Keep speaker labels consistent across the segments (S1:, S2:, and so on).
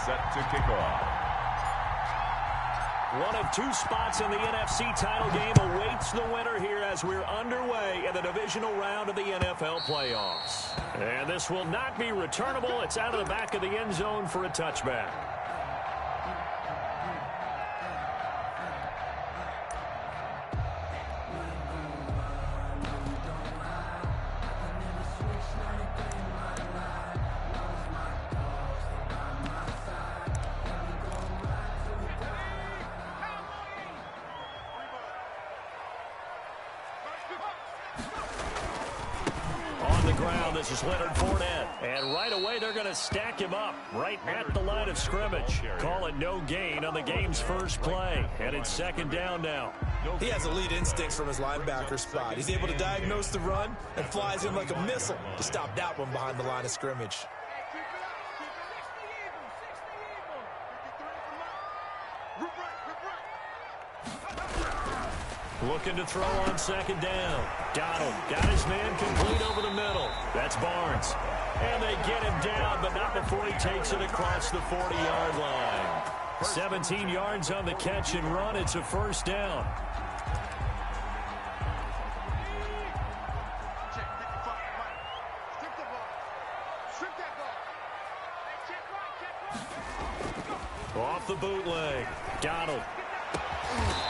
S1: Set to kick off.
S2: One of two spots in the NFC title game awaits the winner here as we're underway in the divisional round of the NFL playoffs. And this will not be returnable. It's out of the back of the end zone for a touchback. This is Leonard Fournette. And right away, they're going to stack him up right at the line of scrimmage. Call it no gain on the game's first play. And it's second down now.
S3: He has elite instincts from his linebacker spot. He's able to diagnose the run and flies in like a missile to stop that one behind the line of scrimmage.
S2: Looking to throw on second down. Donald got his man complete over the middle. That's Barnes. And they get him down, but not before he takes it across the 40-yard line. 17 yards on the catch and run. It's a first down. Off the bootleg. Donald.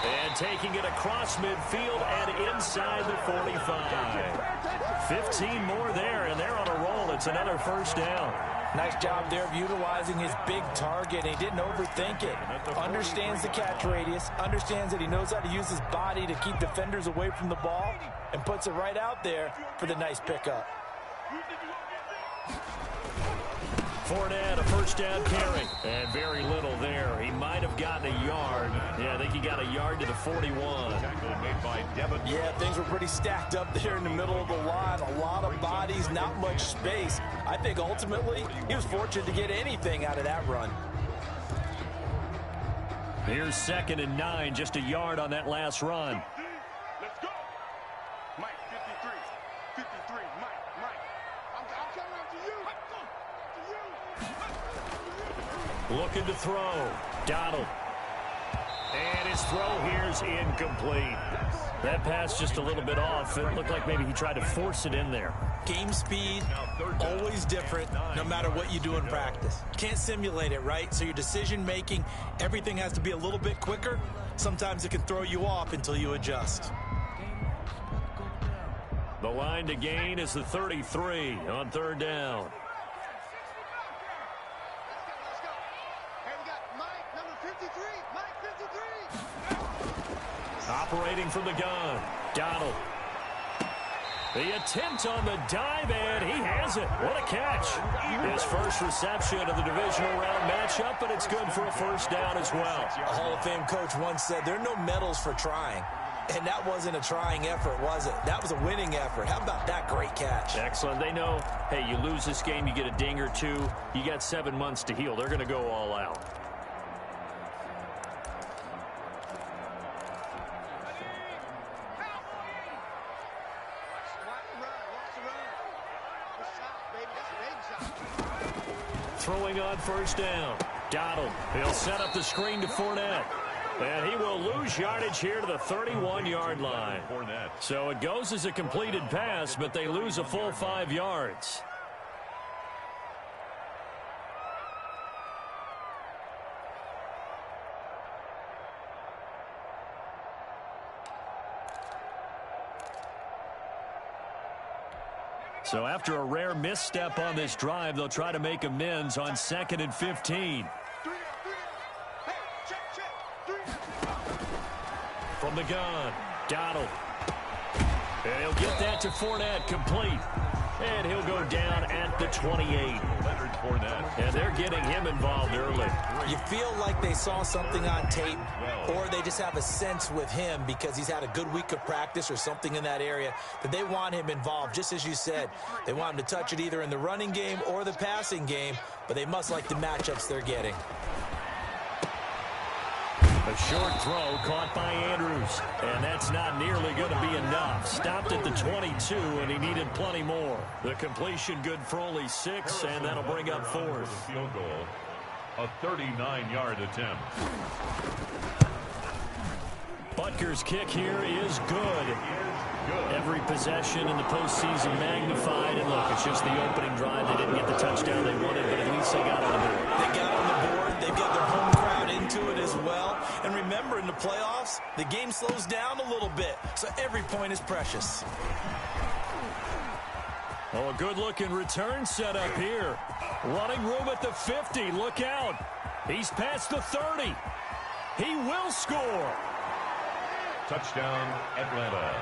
S2: And taking it across midfield and inside the 45. 15 more there, and they're on a roll. It's another first down.
S3: Nice job there of utilizing his big target. He didn't overthink it. Understands the catch radius. Understands that he knows how to use his body to keep defenders away from the ball. And puts it right out there for the nice pickup.
S2: Fournette, a first down carry. And very little there. He might have gotten a yard. Yeah, I think he got a yard to the 41.
S3: Yeah, things were pretty stacked up there in the middle of the line. A lot of bodies, not much space. I think ultimately he was fortunate to get anything out of that run.
S2: Here's 2nd and 9, just a yard on that last run.
S4: Let's go. Mike, 53. 53, Mike. I'm coming up to you.
S2: Looking to throw. Donald. And his throw here's incomplete. That pass just a little bit off. It looked like maybe he tried to force it in there.
S3: Game speed, always different, no matter what you do in practice. Can't simulate it, right? So your decision making, everything has to be a little bit quicker. Sometimes it can throw you off until you adjust.
S2: The line to gain is the 33 on third down. Operating from the gun, Donald. The attempt on the dive, and he has it. What a catch. His first reception of the divisional round matchup, but it's good for a first down as well.
S3: A Hall of Fame coach once said, there are no medals for trying. And that wasn't a trying effort, was it? That was a winning effort. How about that great catch?
S2: Excellent. They know, hey, you lose this game, you get a ding or two. You got 7 months to heal. They're going to go all out. Throwing on first down. Donald. He'll set up the screen to Fournette. And he will lose yardage here to the 31-yard line. So it goes as a completed pass, but they lose a full 5 yards. So after a rare misstep on this drive, they'll try to make amends on 2nd and 15. From the gun, Donald. And he'll get that to Fournette, complete. And he'll go down at the 28. And they're getting him involved early.
S3: You feel like they saw something on tape, or they just have a sense with him because he's had a good week of practice or something in that area that they want him involved. Just as you said, they want him to touch it either in the running game or the passing game, but they must like the matchups they're getting.
S2: A short throw caught by Andrews. And that's not nearly going to be enough. Stopped at the 22, and he needed plenty more. The completion good for only 6, and that'll bring up 4th.
S1: Field goal, a 39-yard attempt.
S2: Butker's kick here is good. Every possession in the postseason magnified. And look, it's just the opening drive. They didn't get the touchdown they wanted, but at least they got on the board.
S3: They got on the board. They've got their home crowd into it as well. And remember, in the playoffs, the game slows down a little bit, so every point is precious.
S2: Oh, a good-looking return set up here. Running room at the 50. Look out. He's past the 30. He will score.
S1: Touchdown, Atlanta.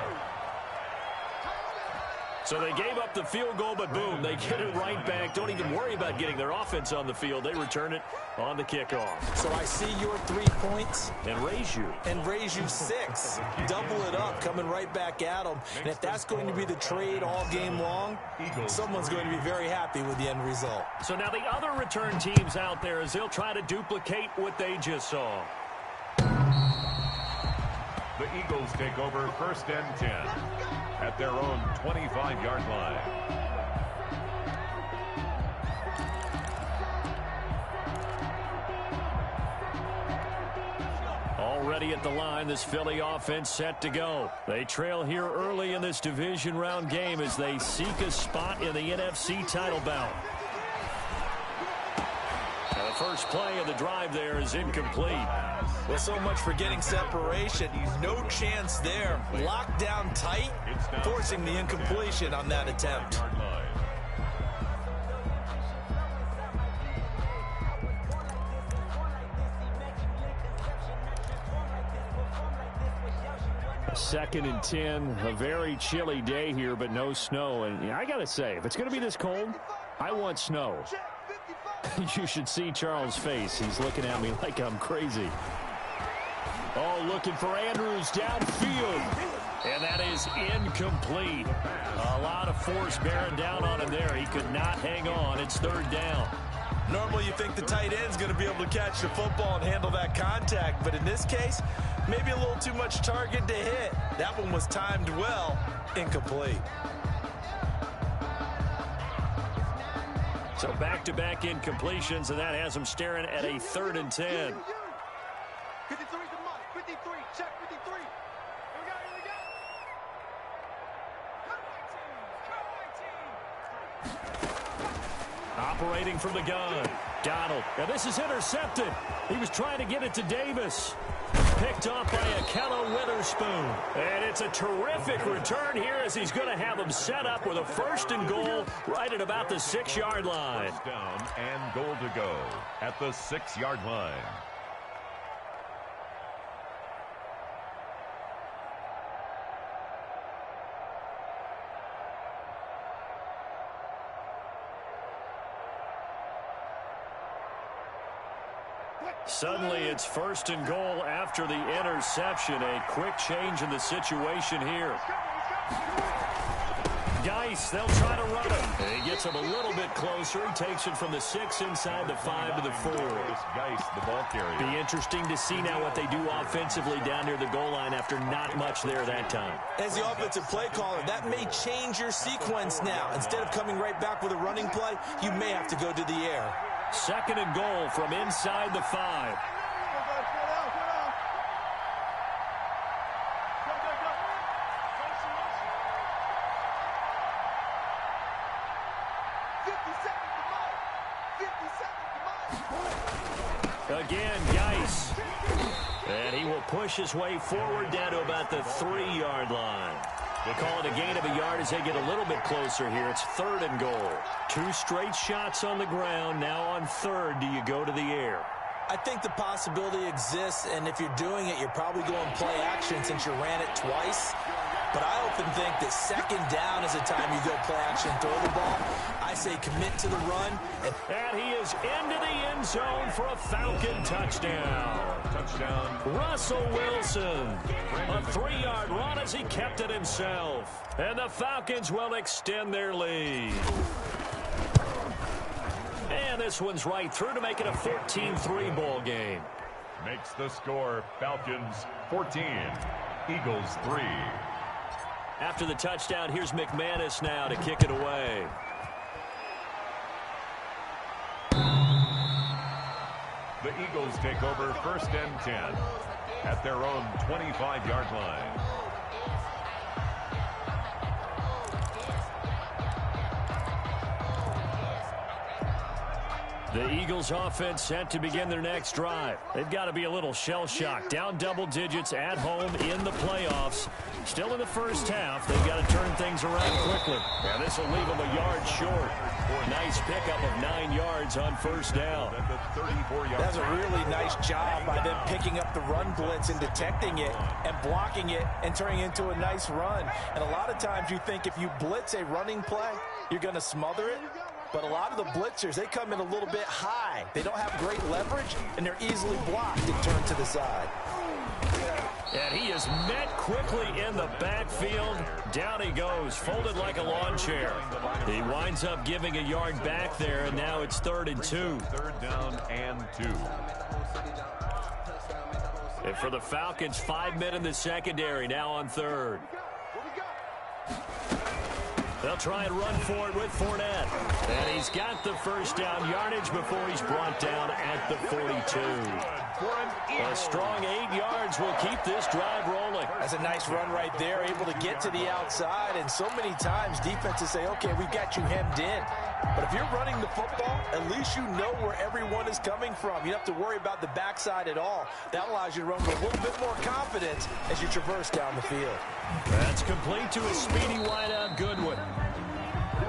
S2: So they gave up the field goal, but boom, they get it right back. Don't even worry about getting their offense on the field. They return it on the kickoff.
S3: So I see your 3 points.
S2: And raise you.
S3: And raise you 6. Double it up, coming right back at them. And if that's going to be the trade all game long, someone's going to be very happy with the end result.
S2: So now the other return teams out there, as they'll try to duplicate what they just saw.
S1: The Eagles take over 1st and 10 at their own 25-yard line.
S2: Already at the line, this Philly offense set to go. They trail here early in this division round game as they seek a spot in the NFC title bout. Now the first play of the drive there is incomplete.
S3: Well, so much for getting separation. No chance there. Locked down tight, forcing the incompletion on that attempt.
S2: Second and 10, a very chilly day here, but no snow. And I got to say, if it's going to be this cold, I want snow. You should see Charles' face. He's looking at me like I'm crazy. Oh, looking for Andrews downfield. And that is incomplete. A lot of force bearing down on him there. He could not hang on. It's 3rd down.
S3: Normally you think the tight end's going to be able to catch the football and handle that contact. But in this case, maybe a little too much target to hit. That one was timed well. Incomplete.
S2: So back-to-back incompletions, and that has them staring at a 3rd and 10.
S4: 53 to Mike. 53. Check 53. Here we go. Here we go.
S2: Operating from the gun. Donald. Now this is intercepted. He was trying to get it to Davis. Picked off by Akello Witherspoon. And it's a terrific return here as he's going to have them set up with a 1st and goal right at about the 6-yard line.
S1: Down and goal to go at the 6-yard line.
S2: Suddenly it's 1st and goal after the interception. A quick change in the situation here. Geis, they'll try to run him. And he gets him a little bit closer. He takes it from the 6 inside the 5 to the 4.
S1: Geis, the ball carrier.
S2: Be interesting to see now what they do offensively down near the goal line after not much there that time.
S3: As the offensive play caller, that may change your sequence now. Instead of coming right back with a running play, you may have to go to the air.
S2: 2nd and goal from inside the 5. Again, Geis. And he will push his way forward down to about the 3-yard line. We'll call it a gain of a yard as they get a little bit closer here. It's 3rd and goal. 2 straight shots on the ground. Now on 3rd, do you go to the air?
S3: I think the possibility exists, and if you're doing it, you're probably going play action since you ran it twice. But I often think that 2nd down is the time you go play action, throw the ball. I say commit to the run.
S2: And he is into the end zone for a Falcon touchdown.
S1: Touchdown.
S2: Russell Wilson. A 3-yard run as he kept it himself. And the Falcons will extend their lead. And this one's right through to make it a 14-3 ball game.
S1: Makes the score Falcons 14, Eagles 3.
S2: After the touchdown, here's McManus now to kick it away.
S1: The Eagles take over 1st and 10 at their own 25-yard line.
S2: The Eagles offense set to begin their next drive. They've got to be a little shell-shocked. Down double digits at home in the playoffs. Still in the first half. They've got to turn things around quickly. And this will leave them a yard short. Nice pickup of 9 yards on first down.
S3: That's a really nice job by them picking up the run blitz and detecting it and blocking it and turning it into a nice run. And a lot of times you think if you blitz a running play, you're going to smother it. But a lot of the blitzers, they come in a little bit high. They don't have great leverage, and they're easily blocked and turned to the side.
S2: And he is met quickly in the backfield. Down he goes, folded like a lawn chair. He winds up giving a yard back there, and now it's 3rd and 2.
S1: 3rd down and 2.
S2: And for the Falcons, 5 men in the secondary, now on 3rd. They'll try and run for it with Fournette. And he's got the first down yardage before he's brought down at the 42. A strong 8 yards will keep this drive rolling.
S3: That's a nice run right there, able to get to the outside. And so many times defenses say, okay, we've got you hemmed in. But if you're running the football, at least you know where everyone is coming from. You don't have to worry about the backside at all. That allows you to run with a little bit more confidence as you traverse down the field.
S2: That's complete to a speedy wideout Goodwin.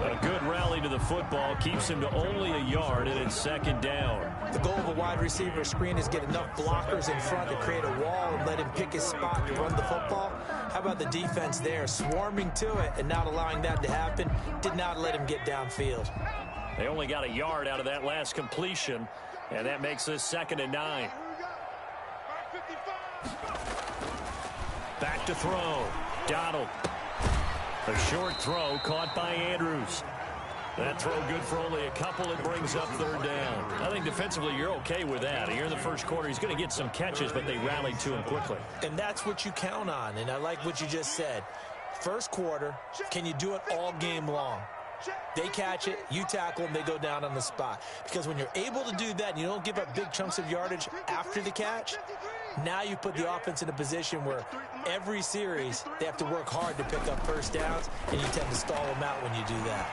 S2: A good rally to the football keeps him to only a yard, and it's 2nd down.
S3: The goal of a wide receiver screen is get enough blockers in front to create a wall and let him pick his spot to run the football. How about the defense there, swarming to it and not allowing that to happen? Did not let him get downfield.
S2: They only got a yard out of that last completion, and that makes this 2nd and 9. Back to throw. Donald. A short throw caught by Andrews. That throw good for only a couple. It brings up 3rd down. I think defensively you're okay with that. Here in the first quarter, he's going to get some catches, but they rallied to him quickly.
S3: And that's what you count on, and I like what you just said. First quarter, can you do it all game long? They catch it, you tackle them, they go down on the spot. Because when you're able to do that and you don't give up big chunks of yardage after the catch, now you put the offense in a position where every series they have to work hard to pick up first downs, and you tend to stall them out when you do that.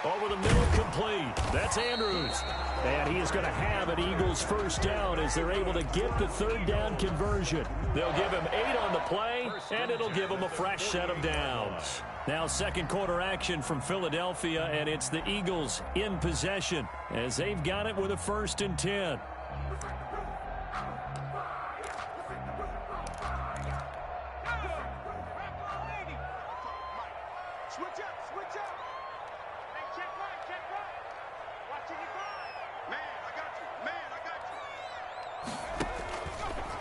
S2: Over the middle, complete. That's Andrews. And he is going to have an Eagles first down as they're able to get the 3rd down conversion. They'll give him 8 on the play, and it'll give him a fresh set of downs. Now 2nd quarter action from Philadelphia, and it's the Eagles in possession as they've got it with a 1st and 10.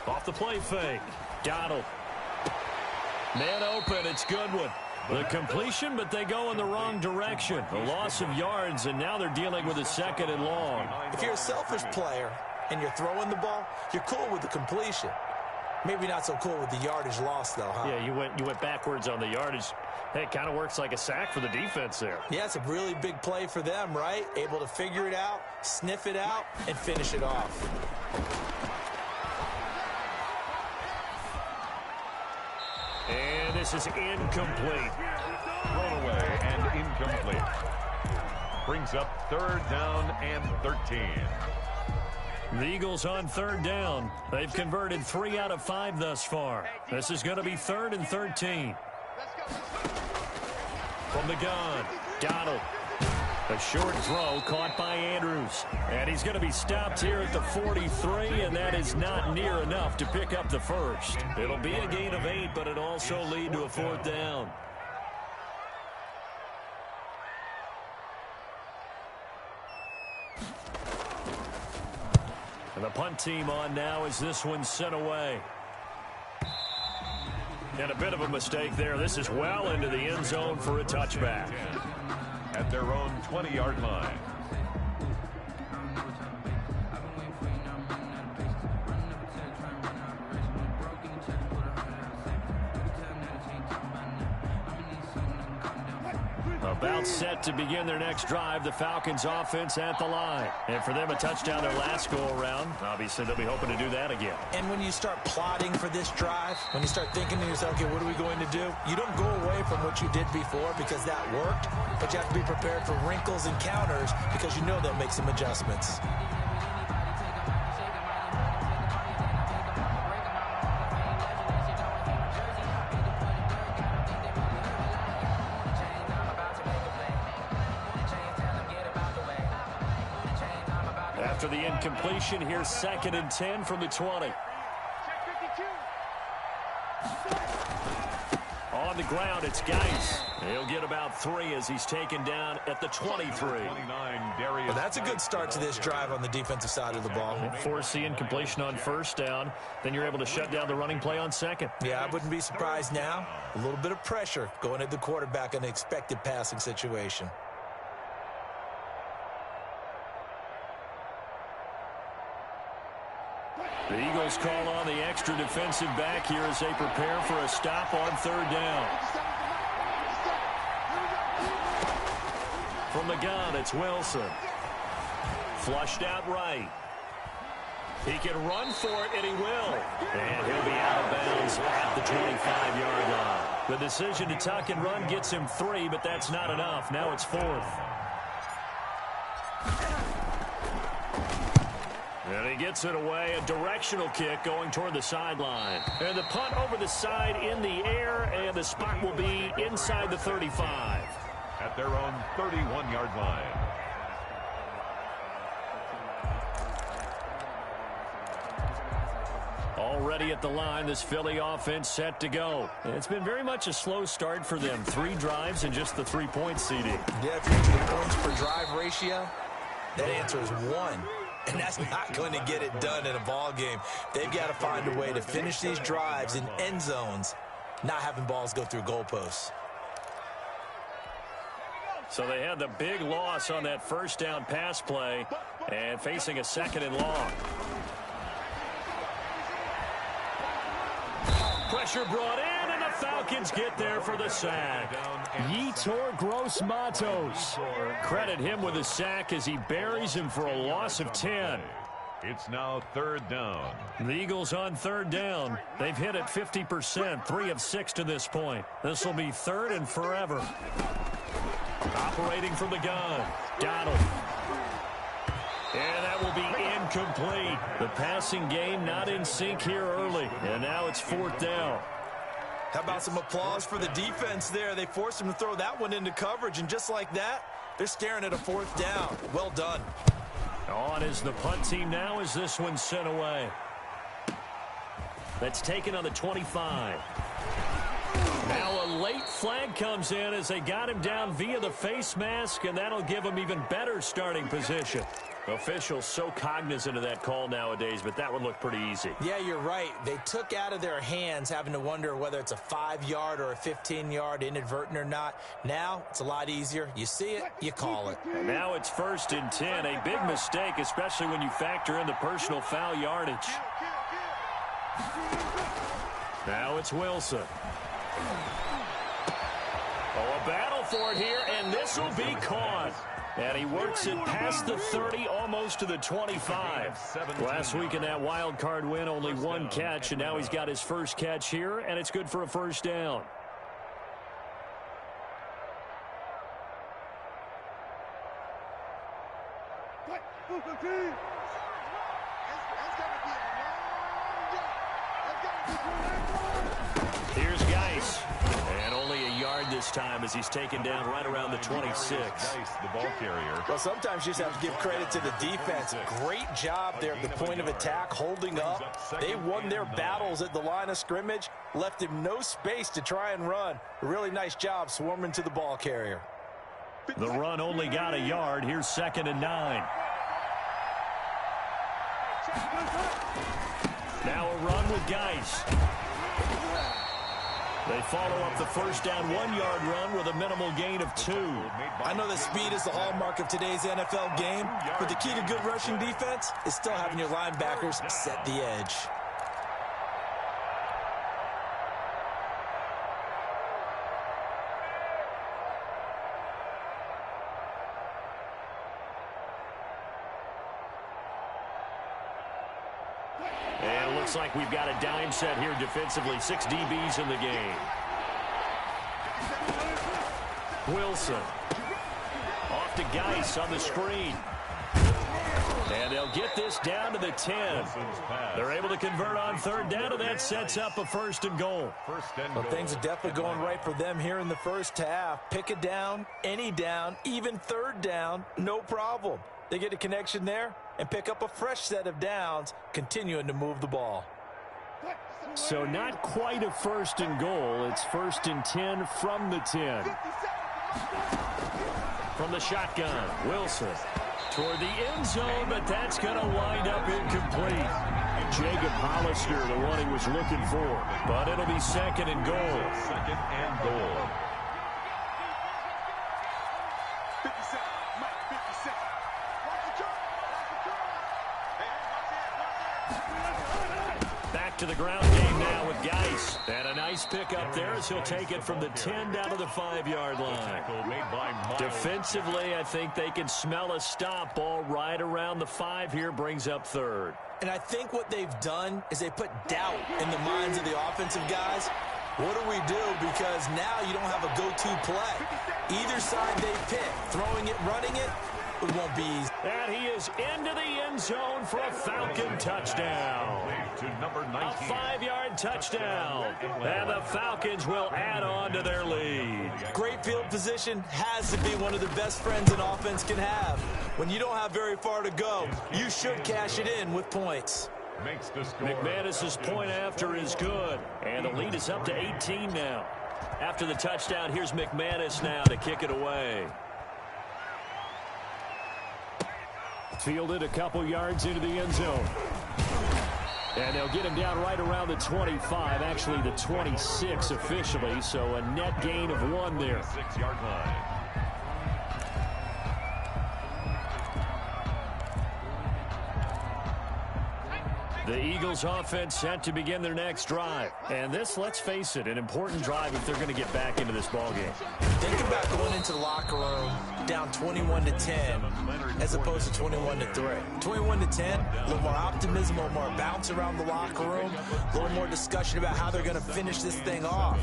S2: Off the play fake. Donald. Man open. It's Goodwin. The completion, but they go in the wrong direction. A loss of yards, and now they're dealing with a 2nd and long.
S3: If you're a selfish player and you're throwing the ball, you're cool with the completion. Maybe not so cool with the yardage loss, though, huh?
S2: Yeah, you went backwards on the yardage. Hey, it kind of works like a sack for the defense there.
S3: Yeah, it's a really big play for them, right? Able to figure it out, sniff it out, and finish it off.
S2: And this is incomplete.
S1: Thrown away and incomplete. Brings up 3rd down and 13.
S2: The Eagles on 3rd down. They've converted 3 out of 5 thus far. This is going to be 3rd and 13. From the gun, Donald. A short throw caught by Andrews. And he's going to be stopped here at the 43, and that is not near enough to pick up the first. It'll be a gain of 8, but it'll also lead to a 4th down. And the punt team on now as this one's sent away. And a bit of a mistake there. This is well into the end zone for a touchback.
S1: At their own 20-yard line.
S2: About set to begin their next drive. The Falcons offense at the line. And for them, a touchdown their last go-around. Obviously, they'll be hoping to do that again.
S3: And when you start plotting for this drive, when you start thinking to yourself, okay, what are we going to do? You don't go away from what you did before because that worked, but you have to be prepared for wrinkles and counters because you know they'll make some adjustments.
S2: After the incompletion, here's 2nd and 10 from the 20. On the ground, it's Geis. He'll get about 3 as he's taken down at the 23.
S3: Well, that's a good start to this drive on the defensive side of the ball.
S2: Force the incompletion on 1st down. Then you're able to shut down the running play on 2nd.
S3: Yeah, I wouldn't be surprised now. A little bit of pressure going at the quarterback in an expected passing situation.
S2: The Eagles call on the extra defensive back here as they prepare for a stop on 3rd down. From the gun, it's Wilson. Flushed out right. He can run for it, and he will. And he'll be out of bounds at the 25-yard line. The decision to tuck and run gets him 3, but that's not enough. Now it's 4th. And he gets it away, a directional kick going toward the sideline. And the punt over the side in the air, and the spot will be inside the 35.
S1: At their own 31-yard line.
S2: Already at the line, this Philly offense set to go. And it's been very much a slow start for them. 3 drives and just the 3-point CD.
S3: Yeah, if you're the points per drive ratio, that answer is 1. And that's not going to get it done in a ball game. They've got to find a way to finish these drives in end zones, not having balls go through goalposts.
S2: So they had the big loss on that 1st down pass play and facing a 2nd and long. Pressure brought in, and the Falcons get there for the sack. Yetur Gross-Matos. Credit him with a sack as he buries him for a loss of 10.
S1: It's now 3rd down.
S2: The Eagles on 3rd down. They've hit it 50%, 3 of 6 to this point. This will be 3rd and forever. Operating from the gun, Donald. And that will be incomplete. The passing game not in sync here early. And now it's 4th down.
S3: How about some applause for the defense there? They forced him to throw that one into coverage, and just like that, they're staring at a 4th down. Well done.
S2: On is the punt team now as this one's sent away. That's taken on the 25. Now a late flag comes in as they got him down via the face mask, and that'll give him even better starting position. Officials so cognizant of that call nowadays, but that one looked pretty easy.
S3: Yeah, you're right. They took out of their hands having to wonder whether it's a 5-yard or a 15-yard, inadvertent or not. Now it's a lot easier. You see it, you call it.
S2: And now it's 1st and 10. A big mistake, especially when you factor in the personal foul yardage. Now it's Wilson. Oh, a battle for it here, and this will be caught. And he works it past the 30, almost to the 25. Last week in that wild card win, only 1 catch, and now he's got his first catch here, and it's good for a 1st down. Here's Geis. And only a yard this time as he's taken down right around the 26.
S1: The ball carrier.
S3: Well, sometimes you just have to give credit to the defense. Great job there at the point of attack, holding up. They won their battles at the line of scrimmage, left him no space to try and run. A really nice job swarming to the ball carrier.
S2: The run only got a yard. Here's 2nd and 9. Now a run with Geis. They follow up the 1st down 1-yard run with a minimal gain of 2.
S3: I know that speed is the hallmark of today's NFL game, but the key to good rushing defense is still having your linebackers set the edge.
S2: And it looks like we've got a dime set here defensively. 6 DBs in the game. Wilson. Off to Geis on the screen. And they'll get this down to the 10. They're able to convert on third down, and that sets up a first and goal.
S3: Well, things are definitely going right for them here in the first half. Pick a down, any down, even third down, no problem. They get a connection there and pick up a fresh set of downs, continuing to move the ball.
S2: So not quite a first and goal. It's first and 10 from the 10. From the shotgun, Wilson toward the end zone, but that's going to wind up incomplete. Jacob Hollister, the one he was looking for, but it'll be second and goal.
S1: Second and goal.
S4: 57, Mike, 57. Watch the turn,
S2: Back to the ground game now with Geis. And a nice pick up there as he'll take it from the 10 down to the 5-yard line. Defensively, I think they can smell a stop. Ball right around the 5 here, brings up third.
S3: And I think what they've done is they put doubt in the minds of the offensive guys. What do we do? Because now you don't have a go-to play. Either side they pick, throwing it, running it, it won't be easy.
S2: And he is into the end zone for a Falcon touchdown.
S1: To number 19.
S2: A 5-yard touchdown. And the Falcons will add on to their lead.
S3: Great field position has to be one of the best friends an offense can have. When you don't have very far to go, you should cash it in with points.
S1: Makes the score.
S2: McManus's point after is good. And the lead is up to 18 now. After the touchdown, here's McManus now to kick it away. Fielded a couple yards into the end zone. And they'll get him down right around the 25, actually the 26 officially, so a net gain of 1 there.
S1: 6-yard line.
S2: The Eagles offense set to begin their next drive. And this, let's face it, an important drive if they're going to get back into this ballgame.
S3: Think about going into the locker room down 21-10 as opposed to 21-3. 21-10, a little more optimism, a little more bounce around the locker room, a little more discussion about how they're going to finish this thing off.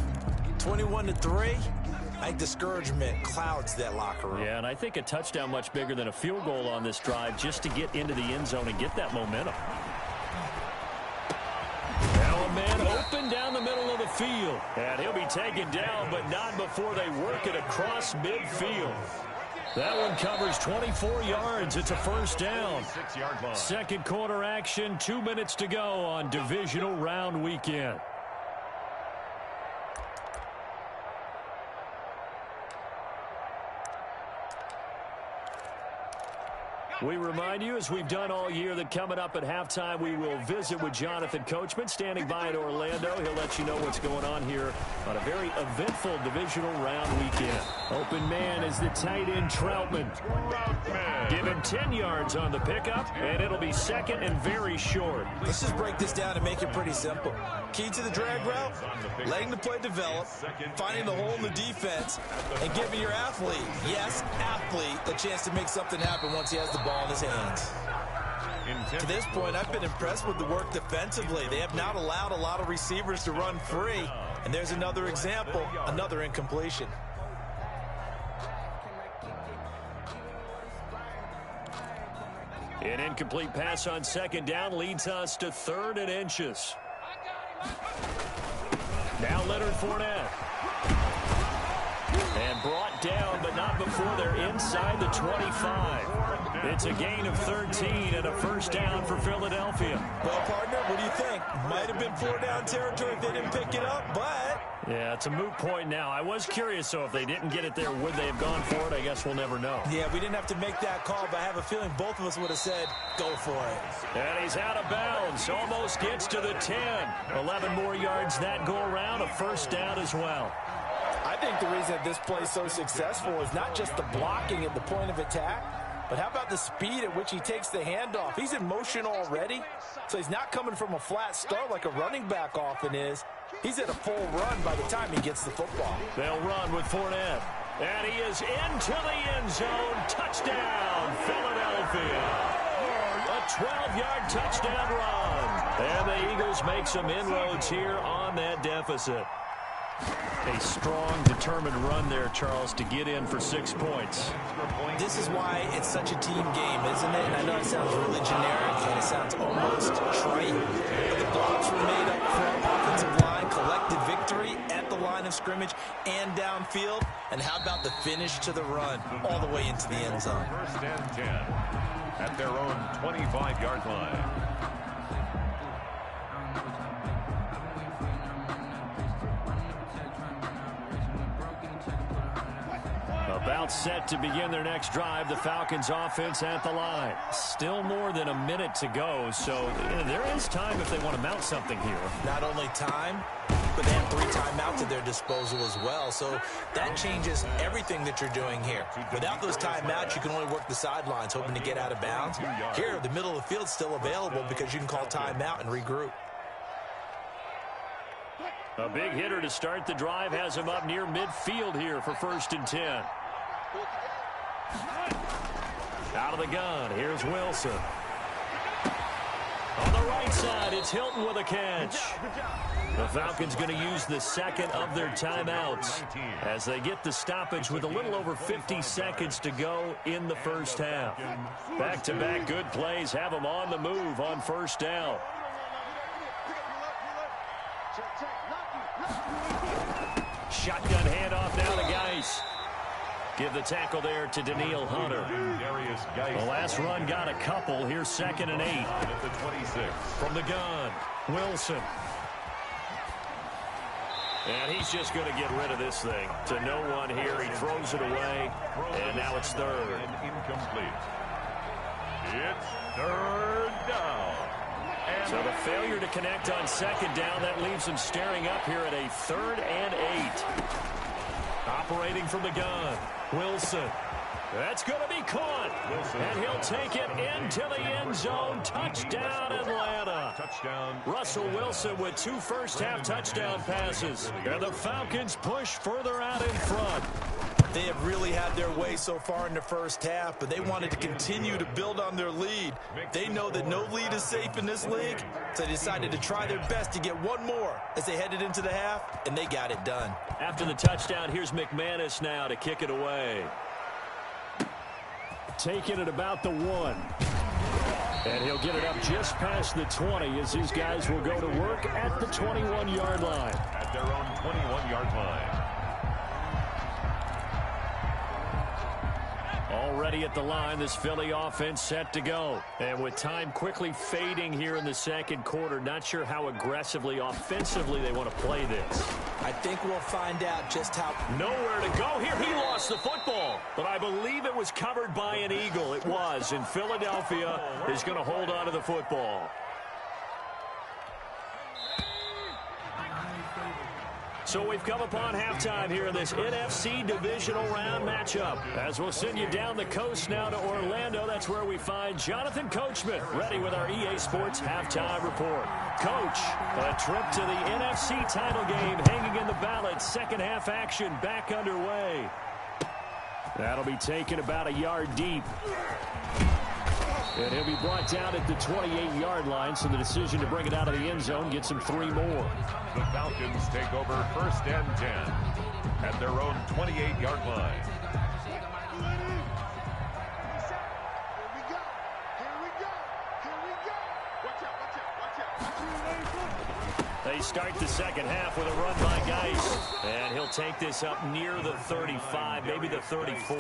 S3: 21-3, I think discouragement clouds that locker room.
S2: Yeah, and I think a touchdown much bigger than a field goal on this drive just to get into the end zone and get that momentum. Now a man open down the middle of the field. And he'll be taken down, but not before they work it across midfield. That one covers 24 yards. It's a first down.
S1: 6-yard line.
S2: Second quarter action, 2 minutes to go on divisional round weekend. We remind you, as we've done all year, that coming up at halftime, we will visit with Jonathan Coachman, standing by in Orlando. He'll let you know what's going on here on a very eventful divisional round weekend. Open man is the tight end Troutman. Given 10 yards on the pickup, and it'll be second and very short.
S3: Let's just break this down and make it pretty simple. Key to the drag route, letting the play develop, finding the hole in the defense, and giving your athlete, yes, athlete, a chance to make something happen once he has the ball in his hands. To this point, I've been impressed with the work defensively. They have not allowed a lot of receivers to run free. And there's another example, another incompletion.
S2: An incomplete pass on second down leads us to 3rd and inches. Now Leonard Fournette. And brought down, but not before they're inside the 25. It's a gain of 13 and a first down for Philadelphia.
S3: Well, partner, what do you think? Might have been 4-down territory if they didn't pick it up, but...
S2: Yeah, it's a moot point now. I was curious, so if they didn't get it there, would they have gone for it? I guess we'll never know.
S3: Yeah, we didn't have to make that call, but I have a feeling both of us would have said, go for it.
S2: And he's out of bounds. Almost gets to the 10. 11 more yards that go around. A first down as well.
S3: I think the reason that this play is so successful is not just the blocking at the point of attack, but how about the speed at which he takes the handoff? He's in motion already, so he's not coming from a flat start like a running back often is. He's at a full run by the time he gets the football.
S2: They'll run with Fournette. And he is into the end zone. Touchdown, Philadelphia. A 12-yard touchdown run. And the Eagles make some inroads here on that deficit. A strong, determined run there, Charles, to get in for 6 points.
S3: This is why it's such a team game, isn't it? And I know it sounds really generic and it sounds almost trite, but the blocks were made up front, offensive line, collected victory at the line of scrimmage and downfield. And how about the finish to the run all the way into the end zone?
S1: First and 10 at their own 25-yard line.
S2: About set to begin their next drive, the Falcons offense at the line. Still more than a minute to go, so there is time if they want to mount something here.
S3: Not only time, but they have 3 timeouts at their disposal as well, so that changes everything that you're doing here. Without those timeouts, you can only work the sidelines, hoping to get out of bounds. Here, the middle of the field's still available because you can call timeout and regroup.
S2: A big hitter to start the drive has him up near midfield here for 1st and 10. Out of the gun, here's Wilson. On the right side, it's Hilton with a catch. The Falcons going to use the second of their timeouts as they get the stoppage with a little over 50 seconds to go in the first half. Back-to-back good plays have them on the move on 1st down. Shotgun handoff now to Geis. Give the tackle there to Daniil Hunter. The last run got a couple. Here's 2nd and 8.
S1: At the 26.
S2: From the gun, Wilson. And he's just going to get rid of this thing. To no one here. He throws it away. And now it's 3rd.
S1: And incomplete. It's 3rd down.
S2: So the failure to connect on 2nd down, that leaves him staring up here at a 3rd and 8. Operating from the gun, Wilson. That's going to be caught. And he'll take it into the end zone. Touchdown, Atlanta.
S1: Touchdown.
S2: Russell Wilson with 2 first-half touchdown passes. And the Falcons push further out in front.
S3: They have really had their way so far in the first half, but they wanted to continue to build on their lead. They know that no lead is safe in this league, so they decided to try their best to get one more as they headed into the half, and they got it done.
S2: After the touchdown, here's McManus now to kick it away. Taking it about the 1. And he'll get it up just past the 20 as his guys will go to work at the 21-yard line.
S1: At their own 21-yard line.
S2: Already at the line, this Philly offense set to go. And with time quickly fading here in the 2nd quarter, not sure how aggressively, offensively they want to play this.
S3: I think we'll find out just how.
S2: Nowhere to go here. He lost the football. But I believe it was covered by an Eagle. It was. And Philadelphia is going to hold on to the football. So we've come upon halftime here in this NFC divisional round matchup. As we'll send you down the coast now to Orlando, that's where we find Jonathan Coachman ready with our EA Sports halftime report. Coach, a trip to the NFC title game hanging in the balance. 2nd half action back underway. That'll be taken about a yard deep. And he'll be brought down at the 28-yard line, so the decision to bring it out of the end zone gets him 3 more.
S1: The Falcons take over 1st and 10 at their own 28-yard line.
S2: They start the 2nd half with a run by Geis. And he'll take this up near the 35, maybe the 34.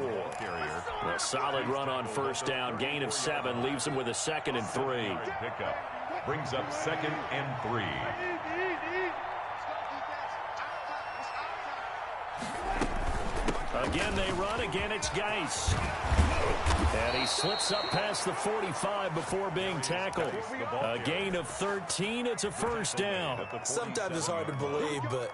S2: A solid run on 1st down. Gain of 7 leaves him with a 2nd and 3.
S1: Pickup brings up 2nd and 3.
S2: Again they run. Again it's Geis. And he slips up past the 45 before being tackled. A gain of 13. It's a 1st down.
S3: Sometimes it's hard to believe, but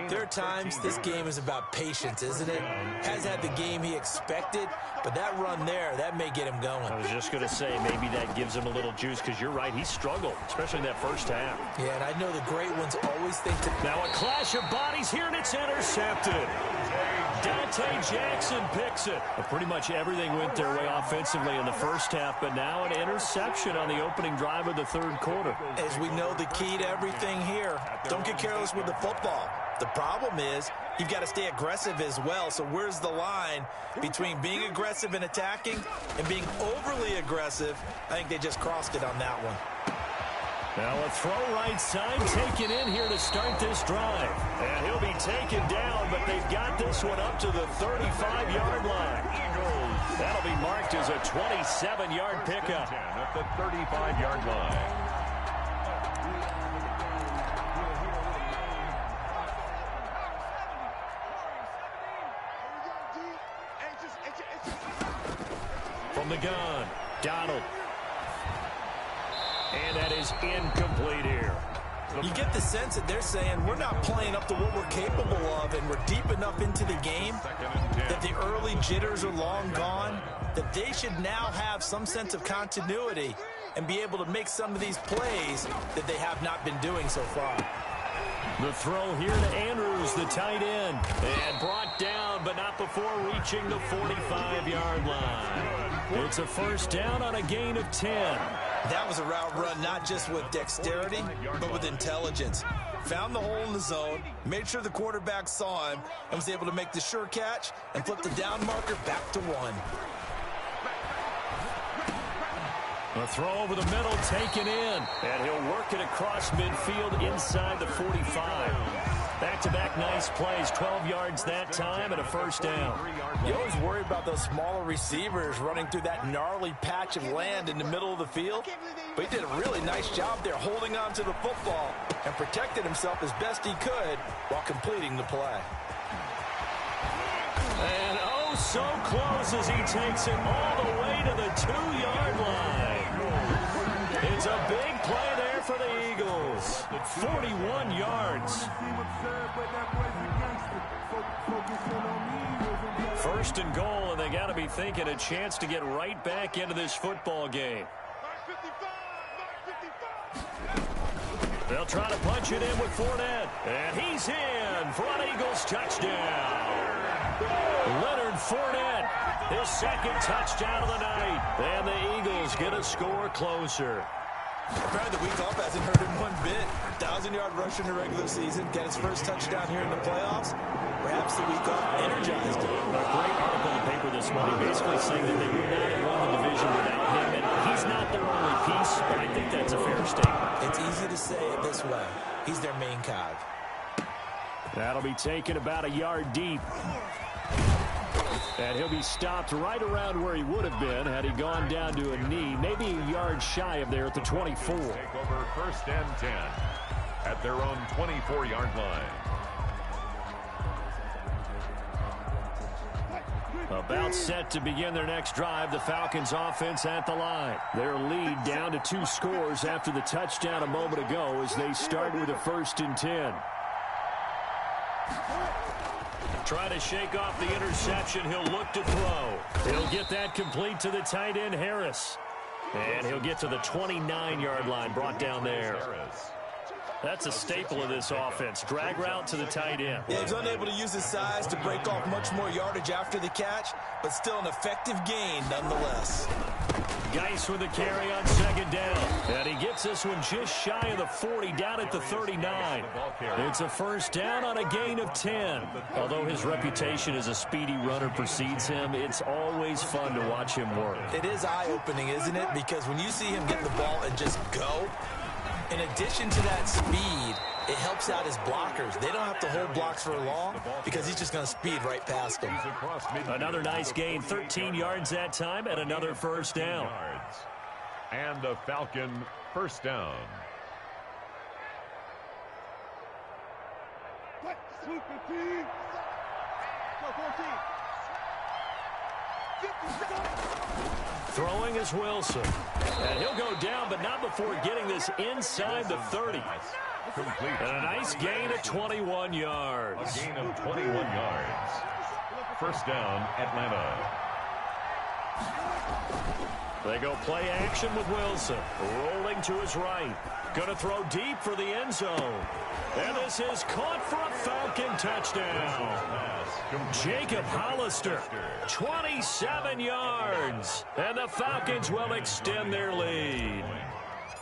S3: there are times this game is about patience, isn't it? Has had the game he expected, but that run there, that may get him going.
S2: I was just going to say, maybe that gives him a little juice, because you're right, he struggled, especially in that 1st half.
S3: Yeah, and I know the great ones always think to...
S2: Now a clash of bodies here, and it's intercepted. Dante Jackson picks it. Well, pretty much everything went their way offensively in the first half, but now an interception on the opening drive of the third quarter.
S3: As we know, the key to everything here, don't get careless with the football. The problem is you've got to stay aggressive as well. So where's the line between being aggressive and attacking and being overly aggressive? I think they just crossed it on that one.
S2: Now a throw right side taken in here to start this drive. And he'll be taken down, but they've got this one up to the 35-yard line. That'll be marked as a 27-yard pickup.
S1: At the 35-yard line.
S2: From the gun, Donald. And that is incomplete here.
S3: You get the sense that they're saying we're not playing up to what we're capable of, and we're deep enough into the game that the early jitters are long gone, that they should now have some sense of continuity and be able to make some of these plays that they have not been doing so far.
S2: The throw here to Andrews, the tight end, and brought down, but not before reaching the 45-yard line. It's a first down on a gain of 10.
S3: That was a route run not just with dexterity, but with intelligence. Found the hole in the zone, made sure the quarterback saw him, and was able to make the sure catch and flip the down marker back to 1.
S2: A throw over the middle taken in, and he'll work it across midfield inside the 45. Back-to-back nice plays, 12 yards that time and a first down.
S3: You always worry about those smaller receivers running through that gnarly patch of land in the middle of the field, but he did a really nice job there holding on to the football and protected himself as best he could while completing the play.
S2: And oh, so close as he takes it all the way to the 2-yard line. It's a big play there for the Eagles. 41 yards. First and goal, and they got to be thinking a chance to get right back into this football game. They'll try to punch it in with Fournette. And he's in for an Eagles touchdown. Leonard Fournette, his second touchdown of the night. And the Eagles get a score closer.
S3: Apparently the week off hasn't hurt him one bit. 1,000-yard rush in the regular season. Got his first touchdown here in the playoffs. Perhaps the week off energized him.
S2: A great article in the paper this morning basically saying that they would not have won the division without him. And he's not their only piece, but I think that's a fair statement.
S3: It's easy to say it this way. He's their main cog.
S2: That'll be taken about a yard deep. And he'll be stopped right around where he would have been had he gone down to a knee, maybe a yard shy of there at the 24.
S1: Take over first and 10 at their own 24-yard line.
S2: About set to begin their next drive, the Falcons offense at the line. Their lead down to 2 scores after the touchdown a moment ago as they start with a first and 10. Try to shake off the interception. He'll look to throw. He'll get that complete to the tight end, Harris. And he'll get to the 29-yard line, brought down there. That's a staple of this offense. Drag route to the tight end.
S3: Yeah, he's unable to use his size to break off much more yardage after the catch, but still an effective gain nonetheless.
S2: Geis with the carry on second down. And he gets this one just shy of the 40, down at the 39. It's a first down on a gain of 10. Although his reputation as a speedy runner precedes him, it's always fun to watch him work.
S3: It is eye-opening, isn't it? Because when you see him get the ball and just go, in addition to that speed, it helps out his blockers. They don't have to hold blocks for long because he's just going to speed right past them.
S2: Another nice gain, 13 yards that time, and another first down.
S1: And a Falcon first down.
S2: Throwing is Wilson. And he'll go down, but not before getting this inside the 30.
S1: Complete.
S2: And a nice gain of 21 yards.
S1: A gain of 21 yards. First down, Atlanta.
S2: They go play action with Wilson. Rolling to his right. Going to throw deep for the end zone. And this is caught for a Falcon touchdown. Jacob Hollister, 27 yards. And the Falcons will extend their lead.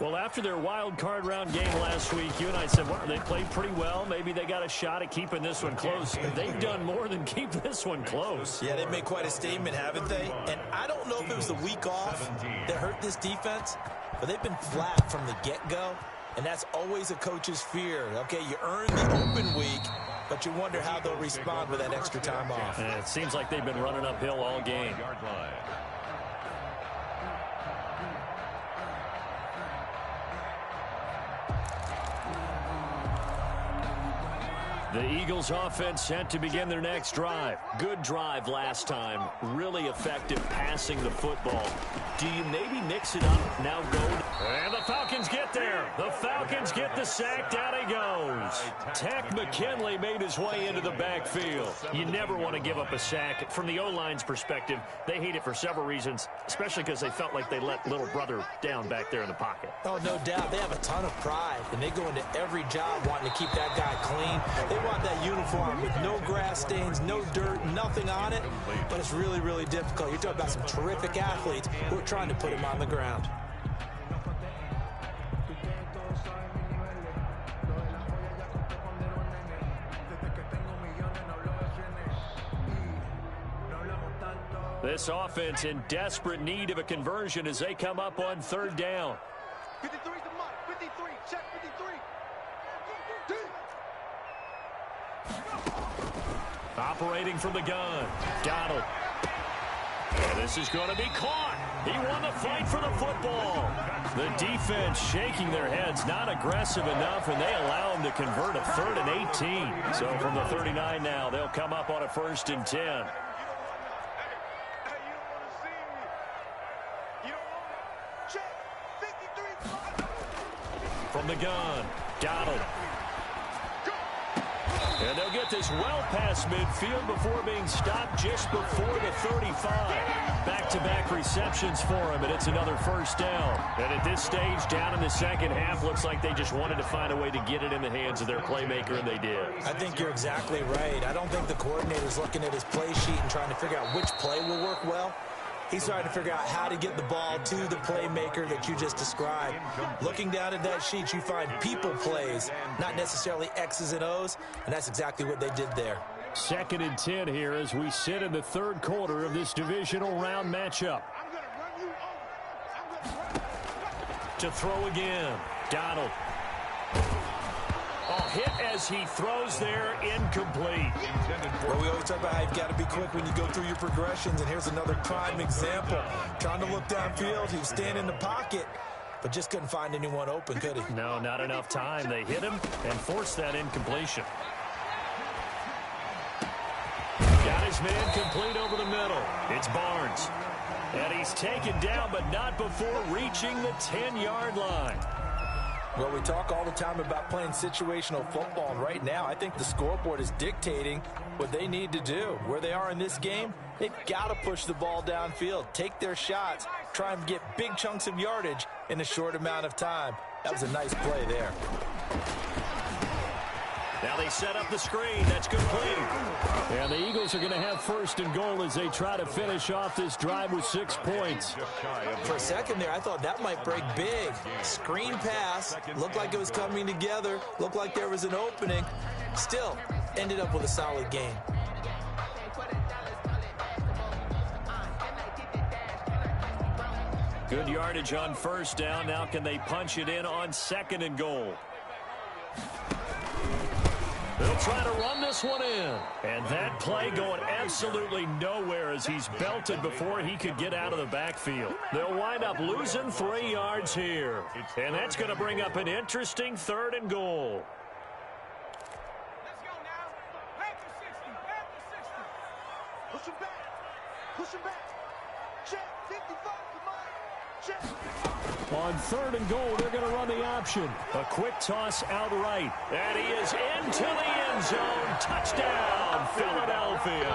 S2: Well, after their wild card round game last week, you and I said, well, they played pretty well. Maybe they got a shot at keeping this one close. They've done more than keep this one close.
S3: Yeah, they've made quite a statement, haven't they? And I don't know if it was the week off that hurt this defense, but they've been flat from the get-go, and that's always a coach's fear. Okay, you earn the open week, but you wonder how they'll respond with that extra time off.
S2: And it seems like they've been running uphill all game. The Eagles offense set to begin their next drive. Good drive last time. Really effective passing the football. Do you maybe mix it up? Now go. And the Falcons get there. The Falcons get the sack. Down he goes. Tech McKinley made his way into the backfield. You never want to give up a sack. From the O-line's perspective, they hate it for several reasons, especially because they felt like they let little brother down back there in the pocket.
S3: Oh, no doubt. They have a ton of pride, and they go into every job wanting to keep that guy clean. They want that uniform with no grass stains, no dirt, nothing on it, but it's really, really difficult. You're talking about some terrific athletes who are trying to put him on the ground.
S2: This offense in desperate need of a conversion as they come up on third down.
S4: 53 to Mike. 53. Check 53.
S2: Operating from the gun. Donald. And this is going to be caught. He won the fight for the football. The defense shaking their heads, not aggressive enough, and they allow him to convert a 3rd and 18. So from the 39 now, they'll come up on a 1st and 10. From the gun, Donald. And they'll get this well past midfield before being stopped just before the 35. Back-to-back receptions for him, and it's another 1st down. And at this stage, down in the second half, looks like they just wanted to find a way to get it in the hands of their playmaker, and they did.
S3: I think you're exactly right. I don't think the coordinator's looking at his play sheet and trying to figure out which play will work well. He's trying to figure out how to get the ball to the playmaker that you just described. Looking down at that sheet, you find people plays, not necessarily X's and O's, and that's exactly what they did there.
S2: 2nd and 10 here as we sit in the 3rd quarter of this divisional round matchup. To throw again, Donald. Oh, hit as he throws there, incomplete.
S3: Well, we always talk about how you've got to be quick when you go through your progressions, and here's another prime example. Trying to look downfield, he was standing in the pocket, but just couldn't find anyone open, could he?
S2: No, not enough time. They hit him and forced that incompletion. Got his man complete over the middle. It's Barnes. And he's taken down, but not before reaching the 10-yard line.
S3: Well, we talk all the time about playing situational football, and right now I think the scoreboard is dictating what they need to do. Where they are in this game, they've got to push the ball downfield, take their shots, try and get big chunks of yardage in a short amount of time. That was a nice play there.
S2: Now they set up the screen. That's complete. And the Eagles are going to have 1st and goal as they try to finish off this drive with 6 points.
S3: For a second there, I thought that might break big. Screen pass. Looked like it was coming together. Looked like there was an opening. Still, ended up with a solid game.
S2: Good yardage on 1st down. Now can they punch it in on 2nd and goal? They'll try to run this one in. And that play going absolutely nowhere as he's belted before he could get out of the backfield. They'll wind up losing 3 yards here. And that's going to bring up an interesting 3rd and goal.
S4: Let's go now. Back to 60. Back to 60. Push him back. Push him back. Check. 55. Come on. Check.
S2: On 3rd and goal, they're going to run the option. A quick toss out right. And he is into the end zone. Touchdown, Philadelphia.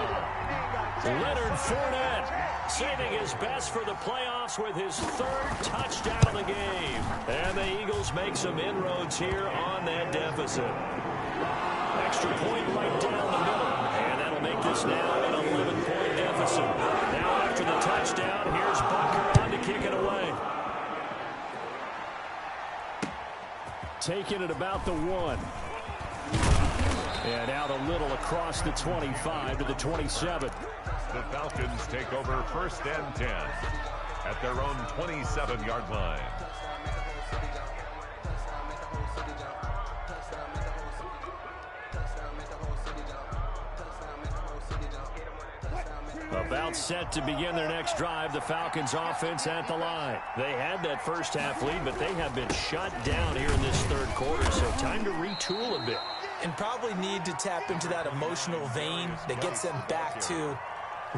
S2: Leonard Fournette saving his best for the playoffs with his third touchdown of the game. And the Eagles make some inroads here on that deficit. Extra point right down the middle. And that'll make this now an 11-point deficit. Now after the touchdown, here's Bunker on to kick it away. Taking it about the 1. And out a little across the 25 to the 27.
S1: The Falcons take over 1st and 10 at their own 27-yard line.
S2: About set to begin their next drive, the Falcons offense at the line. They had that first half lead, but they have been shut down here in this third quarter, so time to retool a bit.
S3: And probably need to tap into that emotional vein that gets them back to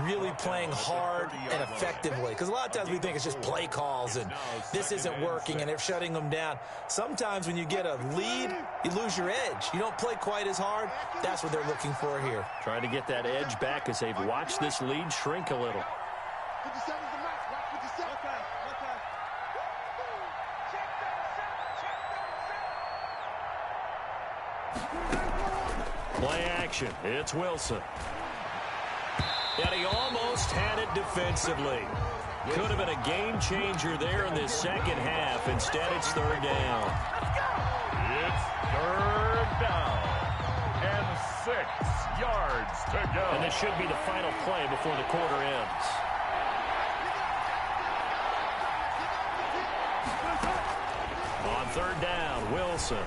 S3: really playing hard and effectively. Because a lot of times we think it's just play calls and this isn't working and they're shutting them down. Sometimes when you get a lead, you lose your edge. You don't play quite as hard. That's what they're looking for here.
S2: Trying to get that edge back as they've watched this lead shrink a little. Play action. It's Wilson. And he almost had it defensively. Could have been a game changer there in this second half. Instead, it's third down.
S1: It's third down. And 6 yards to go.
S2: And this should be the final play before the quarter ends. On third down, Wilson.